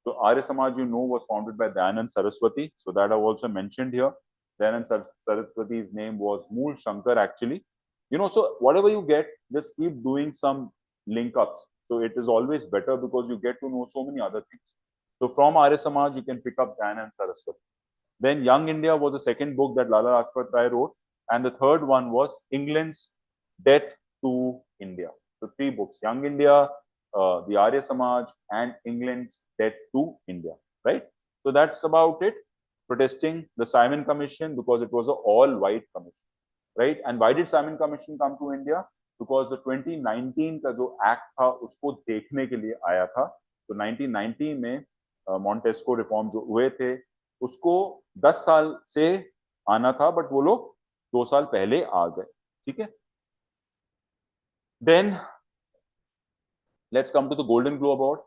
So Arya Samaj, you know, was founded by Dayanand Saraswati. So that I've also mentioned here. Dayanand Saraswati's name was Mool Shankar actually. You know, so whatever you get, just keep doing some link ups. So it is always better because you get to know so many other things. So from Arya Samaj, you can pick up Dayanand Saraswati. Then Young India was the second book that Lala Lajpat Rai wrote. And the third one was England's Debt to India. So three books, Young India, the Arya Samaj, and England's Debt to India, right? So that's about it. Protesting the Simon Commission because it was an all-white commission, right? And why did Simon Commission come to India? Because the 2019 का जो act था उसको देखने के लिए आया था. तो 1990 में Montesquieu रिफॉर्म जो हुए थे उसको 10 साल से आना था, बट वो लोग 2 साल पहले आ गए. ठीक है. Then let's come to the Golden Globe Award.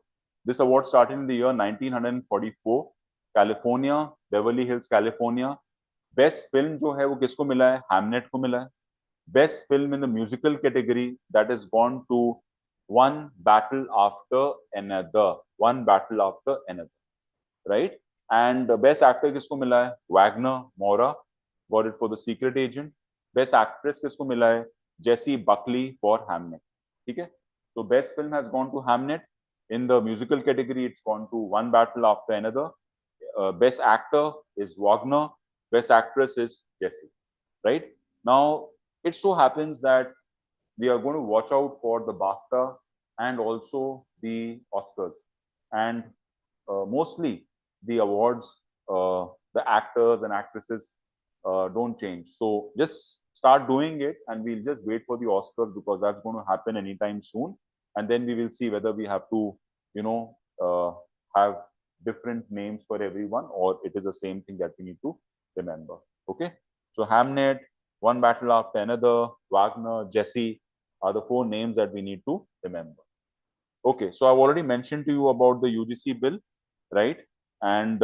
This award started in the year 1944. California, Beverly Hills, California. Best film जो है वो किसको मिला है? Hamnet को मिला है. Best film in the musical category, that has gone to One Battle After Another. One Battle After Another, right? And best actor किसको मिला है? Wagner Moura got it for The Secret Agent. Best actress किसको मिला है? Jessie Buckley for Hamnet. ठीक है. So best film has gone to Hamnet. In the musical category, it's gone to One Battle After Another. Best actor is Wagner. Best actress is Jessie. Right now, it so happens that we are going to watch out for the BAFTA and also the Oscars, and mostly the awards, the actors and actresses don't change. So just start doing it, and we'll just wait for the Oscars because that's going to happen anytime soon. And then we will see whether we have to, you know, have different names for everyone, or it is the same thing that we need to remember. Okay. So Hamnet, One Battle After Another, Wagner, Jessie are the 4 names that we need to remember. Okay, so I've already mentioned to you about the UGC bill, right? And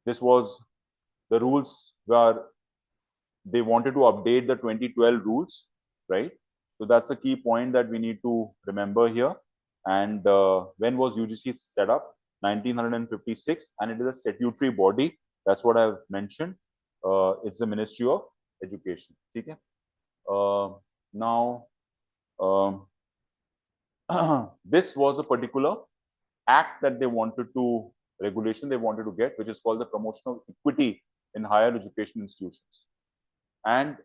this was the rules where they wanted to update the 2012 rules, right? So that's a key point that we need to remember here. And when was UGC set up? 1956, and it is a statutory body. That's what I've mentioned. It's the Ministry of Education. Okay. Now, this was a particular act that they wanted to, regulation they wanted to get, which is called the Promotion of Equity in Higher Education Institutions. And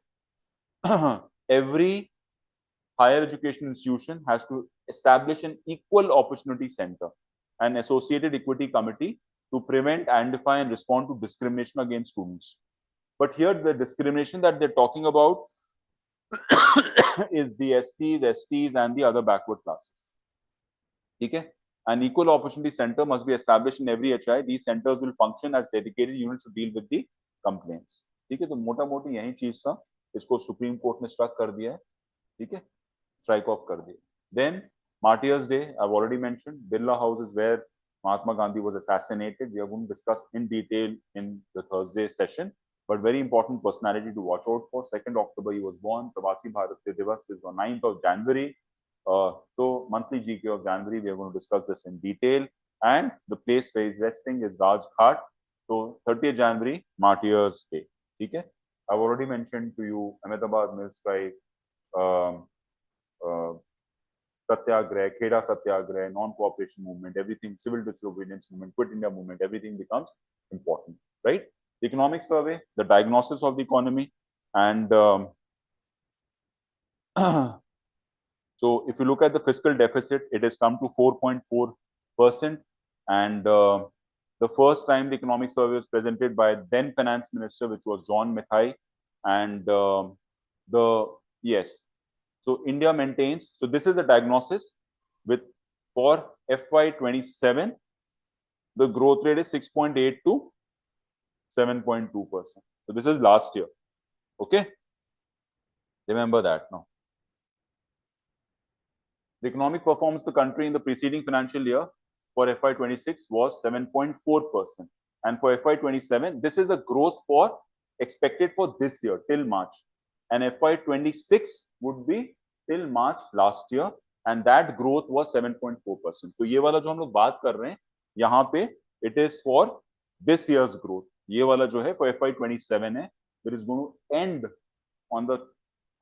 every higher education institution has to establish an equal opportunity center and associated equity committee to prevent, identify, and respond to discrimination against students. But here, the discrimination that they're talking about is the SCs, STs, and the other backward classes. Okay? An equal opportunity center must be established in every HI. These centers will function as dedicated units to deal with the complaints. ठीक है, तो मोटा मोटी यही चीज था, इसको supreme court ने स्ट्रक कर दिया है, ठीक है, strike off कर दिया. Then Martyrs Day, I've already mentioned. Birla House is where Mahatma Gandhi was assassinated. We are going to discuss in detail in the Thursday session, but very important personality to watch out for. 2nd October he was born. Pravasi Bharatiya Divas is on 9th of January. So monthly GK of January, we are going to discuss this in detail. And the place where he's resting is Rajghat. So 30th January, Martyrs Day. Okay? I've already mentioned to you Ahmedabad Mill Strike, Satyagrah, Kheda Satyagrah, non-cooperation movement, everything, civil disobedience movement, Quit India movement, everything becomes important, right? The economic survey, the diagnosis of the economy, and so if you look at the fiscal deficit, it has come to 4.4%, and the first time the economic survey was presented by then finance minister, which was John Mackay, and so India maintains. So this is the diagnosis with for FY27, the growth rate is 6.8 to 7.2%. So this is last year. Okay, remember that now. The economic performance of the country in the preceding financial year for FY26 was 7.4%, and for FY27, this is a growth for expected for this year till March, and FY26 would be till March last year, and that growth was 7.4%. तो ये वाला जो हम लोग बात कर रहे हैं यहाँ पे, it is for this year's growth. ये वाला जो है for FY27 है, that is going to end on the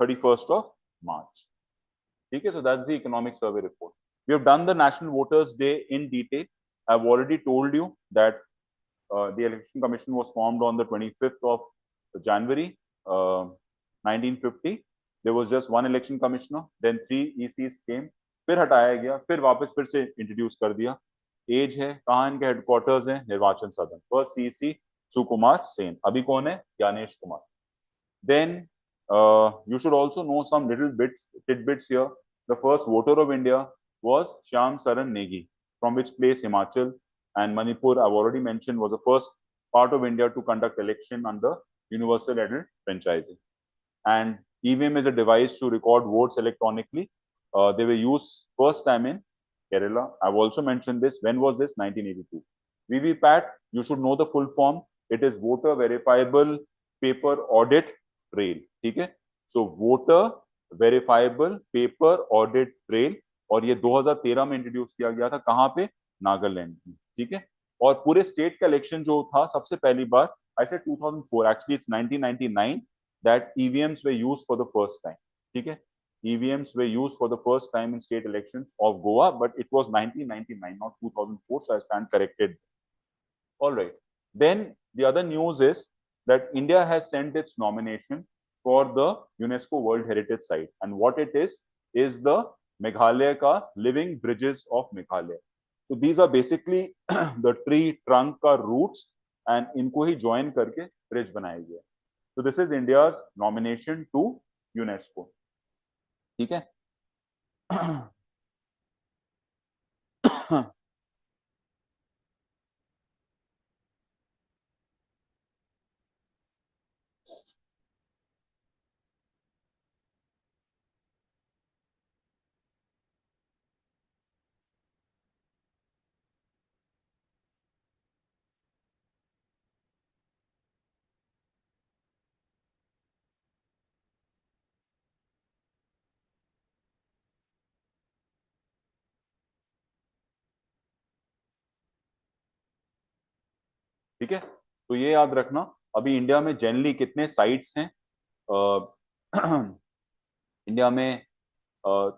31st of March. Okay, so that's the economic survey report. We have done the National Voters Day in detail. I've already told you that the Election Commission was formed on the 25th of January 1950. There was just one election commissioner, then 3 ECs came, फिर हटाया गया, फिर वापस फिर से introduce कर दिया. As है, कहाँ इनके हेडक्वार्टर्स हैं? निर्वाचन सदन. फर्स्ट CEC सुकुमार सेन, अभी कौन है? Gyanesh Kumar. Then you should also know some little tidbits here. The first voter of India was Shyam Saran Negi, from which place? Himachal, and Manipur, I've already mentioned, was the first part of India to conduct election under universal adult franchising. And EVM is a device to record votes electronically. They were used first time in Kerala. I've also mentioned this. When was this? 1982. VVPAT, you should know the full form. It is Voter Verifiable Paper Audit Trail. ठीक है? So Voter Verifiable Paper Audit Trail, और ये 2013 में introduce किया गया था. कहाँ पे? नागालैंड में. ठीक है? और पूरे स्टेट का इलेक्शन जो था सबसे पहली बार, I said 2004, actually it's 1999 that EVMs were used for the first time. ठीक है? EVMs were used for the first time in state elections of Goa, but it was 1999, not 2004, so I stand corrected. All right. Then the other news is that India has sent its nomination for the UNESCO World Heritage Site, and what it is the Meghalaya ka living bridges of Meghalaya. So these are basically the tree trunk ka roots, and इनको ही join करके bridge बनाया गया. So this is India's nomination to UNESCO. ठीक है? ठीक है, तो ये याद रखना. अभी इंडिया में जनरली कितने साइट्स हैं? इंडिया में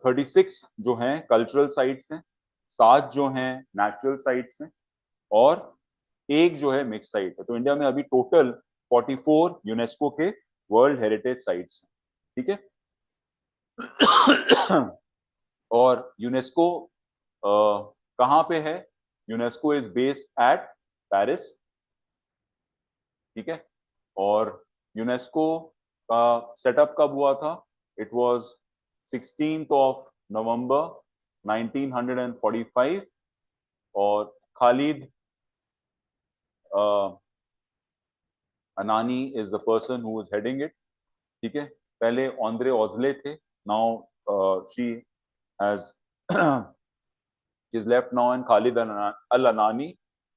36 जो हैं कल्चरल साइट्स हैं, 7 जो हैं नेचुरल साइट्स हैं, और एक जो है मिक्स साइट है. तो इंडिया में अभी टोटल 44 यूनेस्को के वर्ल्ड हेरिटेज साइट्स हैं. ठीक है, और यूनेस्को कहाँ पे है? UNESCO is based eight Paris, ठीक है। और यूनेस्को का सेटअप कब हुआ था? It was 16th of November 1945 और Khalid Anani is the person who is heading it, ठीक है। पहले ऑन्द्रे ओजले थे, now she has is left now, and Khalid Al-Anani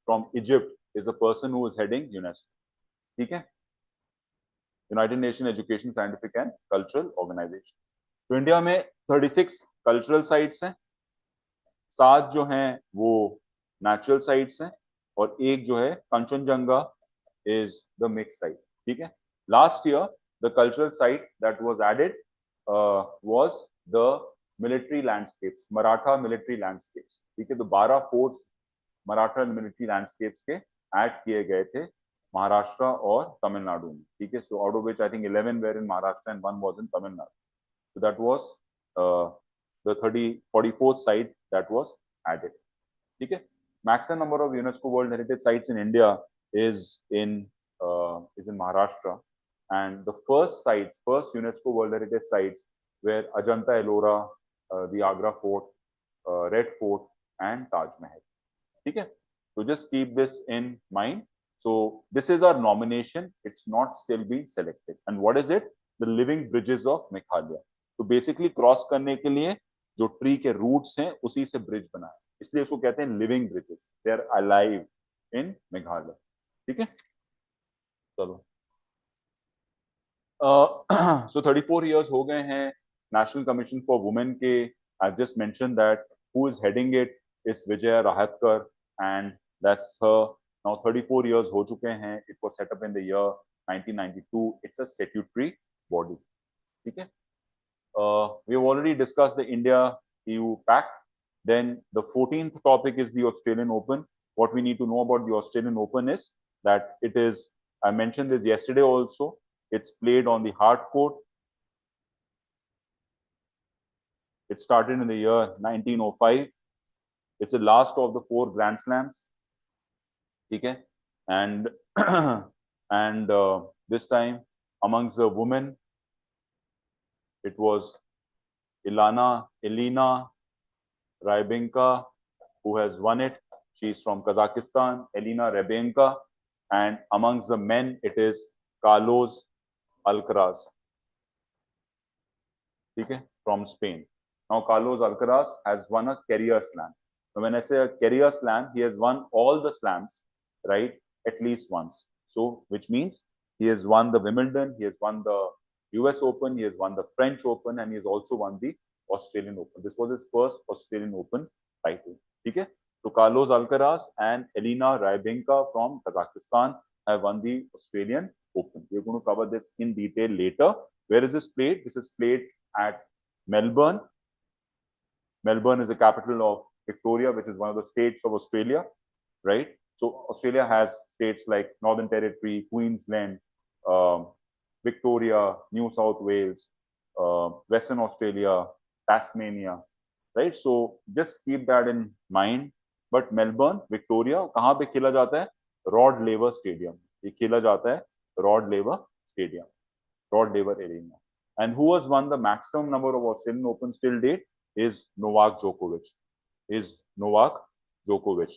from Egypt is the person who is heading UNESCO, ठीक है, United Nation Education Scientific and Cultural Organisation. तो India में 36 cultural sites हैं, 7 जो हैं वो नेचुरल साइट्स हैं और एक जो है Kanchenjunga is the mix site, ठीक है। Last year the cultural site that was added was the military landscapes, Maratha military landscapes, ठीक है। तो 12 फोर्ट्स मराठा मिलिट्री लैंडस्केप्स के ऐड किए गए थे महाराष्ट्र और तमिलनाडु में, ठीक है। So out of which I think 11 were in Maharashtra and 1 was in Tamil Nadu. So that was the 44th site that was added, ठीक है। Maximum number of UNESCO World Heritage sites in India is in Maharashtra, and the first UNESCO World Heritage sites were Ajanta Ellora, the Agra Fort, Red Fort, and Taj Mahal, ठीक है। So just keep this in mind. So this is our nomination. It's not still being selected. And what is it? The living bridges of Meghalaya. तो basically cross करने के लिए जो tree के roots हैं उसी से ब्रिज बना है, इसलिए इसको कहते हैं living bridges, they are alive in Meghalaya, ठीक है। चलो, सो 34 इयर्स हो गए हैं नेशनल कमीशन फॉर वुमेन के। I just mention that who is heading it is Vijay Rahatkar, and that's her. Now 34 years हो चुके हैं, it was set up in the year 1992, it's a statutory body, ठीक है। We have already discussed the India-EU Pact. Then the 14th topic is the Australian Open. What we need to know about the Australian Open is that it is, I mentioned this yesterday also, it's played on the hard court. It started in the year 1905. It's the last of the 4 Grand Slams. Okay? And, and this time, amongst the women, it was Elena Rybinka who has won it. She's from Kazakhstan, Elena Rybinka. And amongst the men, it is Carlos Alcaraz, okay, from Spain. Now, Carlos Alcaraz has won a career slam. Now, when I say a career slam, he has won all the slams, right, at least once. So, which means he has won the Wimbledon, he has won the US Open, he has won the French Open, and he has also won the Australian Open. This was his first Australian Open title. Okay? So Carlos Alcaraz and Elena Rybinka from Kazakhstan have won the Australian Open. We're going to cover this in detail later. Where is this played? This is played at Melbourne. Melbourne is the capital of Victoria, which is one of the states of Australia, right? So Australia has states like Northern Territory, Queensland, Victoria, New South Wales, Western Australia, Tasmania, right? So just keep that in mind. But Melbourne, Victoria, कहाँ पे खेला जाता है? Rod Laver Stadium. ये खेला जाता है Rod Laver Stadium, Rod Laver Arena. And who has won the maximum number of Australian Opens till date is Novak Djokovic.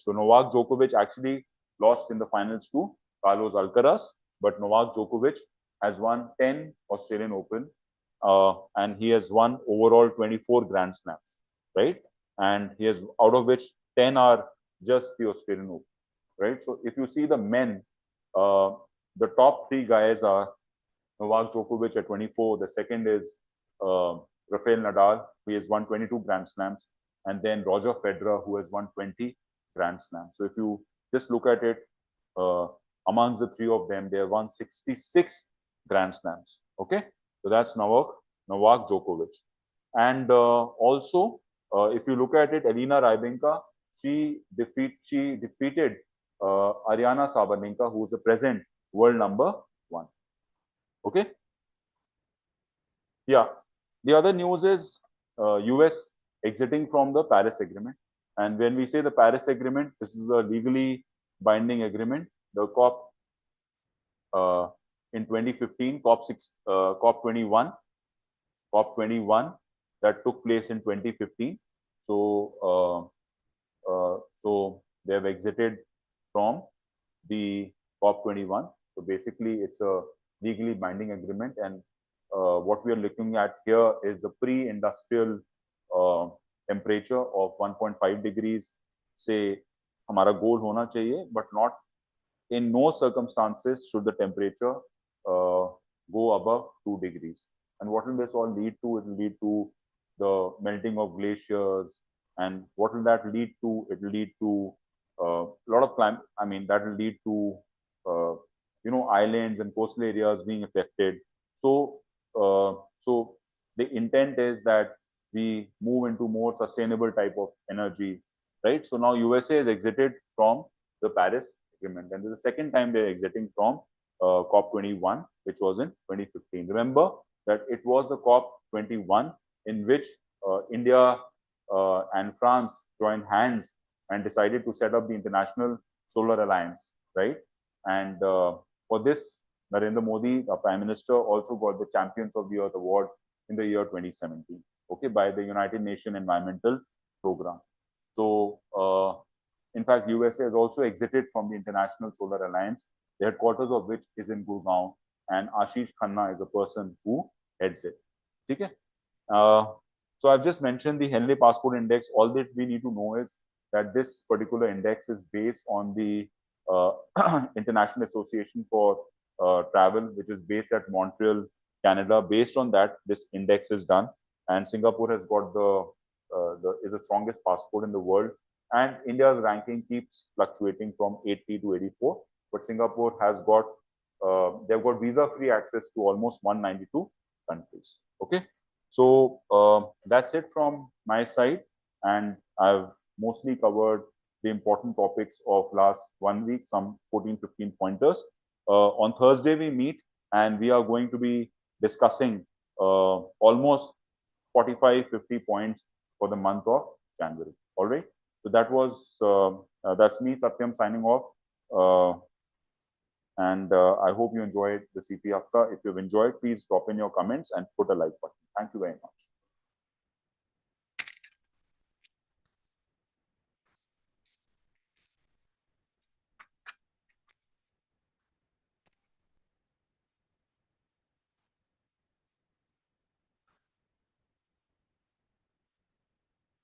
So Novak Djokovic actually lost in the finals to Carlos Alcaraz, but Novak Djokovic has won 10 Australian Open, and he has won overall 24 Grand Slams, right? And he has, out of which 10 are just the Australian Open, right? So if you see the men, the top 3 guys are Novak Djokovic at 24. The second is Rafael Nadal, who has won 22 Grand Slams, and then Roger Federer, who has won 20 Grand Slams. So if you just look at it, amongst the 3 of them, they have won 66 Grand Slams. Okay, so that's Novak Djokovic. And also, if you look at it, Elena Rybinka, she defeated Ariana Sabalenka, who is the present world number 1. Okay, yeah. The other news is US exiting from the Paris Agreement. And when we say the Paris Agreement, this is a legally binding agreement. The COP in 2015, COP21, COP21 that took place in 2015. So they have exited from the COP21. So basically, it's a legally binding agreement, and what we are looking at here is the pre-industrial temperature of 1.5 degrees. Say, हमारा goal होना चाहिए, but not in no circumstances should the temperature go above 2 degrees. And what will this all lead to? It will lead to the melting of glaciers. And what will that lead to? It will lead to a lot of climate. I mean, that will lead to islands and coastal areas being affected. So, so the intent is that we move into more sustainable type of energy, right? So now USA has exited from the Paris Agreement, and this is the second time they're exiting from COP21, which was in 2015. Remember that it was the COP21 in which India and France joined hands and decided to set up the International Solar Alliance, right? And for this, Narendra Modi, the Prime Minister, also got the Champions of the Earth Award in the year 2017, okay, by the United Nations Environmental Program. So, in fact, USA has also exited from the International Solar Alliance, the headquarters of which is in Gurgaon, and Ashish Khanna is a person who heads it. Okay? So I've just mentioned the Henley Passport Index. All that we need to know is that this particular index is based on the International Association for Travel, which is based at Montreal, Canada. Based on that, this index is done, and Singapore has got is the strongest passport in the world. And India's ranking keeps fluctuating from 80 to 84, but Singapore has got they've got visa-free access to almost 192 countries. Okay, so that's it from my side, and I've mostly covered the important topics of last 1 week, some 14-15 pointers. On Thursday we meet, and we are going to be discussing almost 45-50 points for the month of January. All right. So that was that's me, Satyam, signing off. And I hope you enjoyed the CP Hafta. If you've enjoyed, please drop in your comments and put a like button. Thank you very much.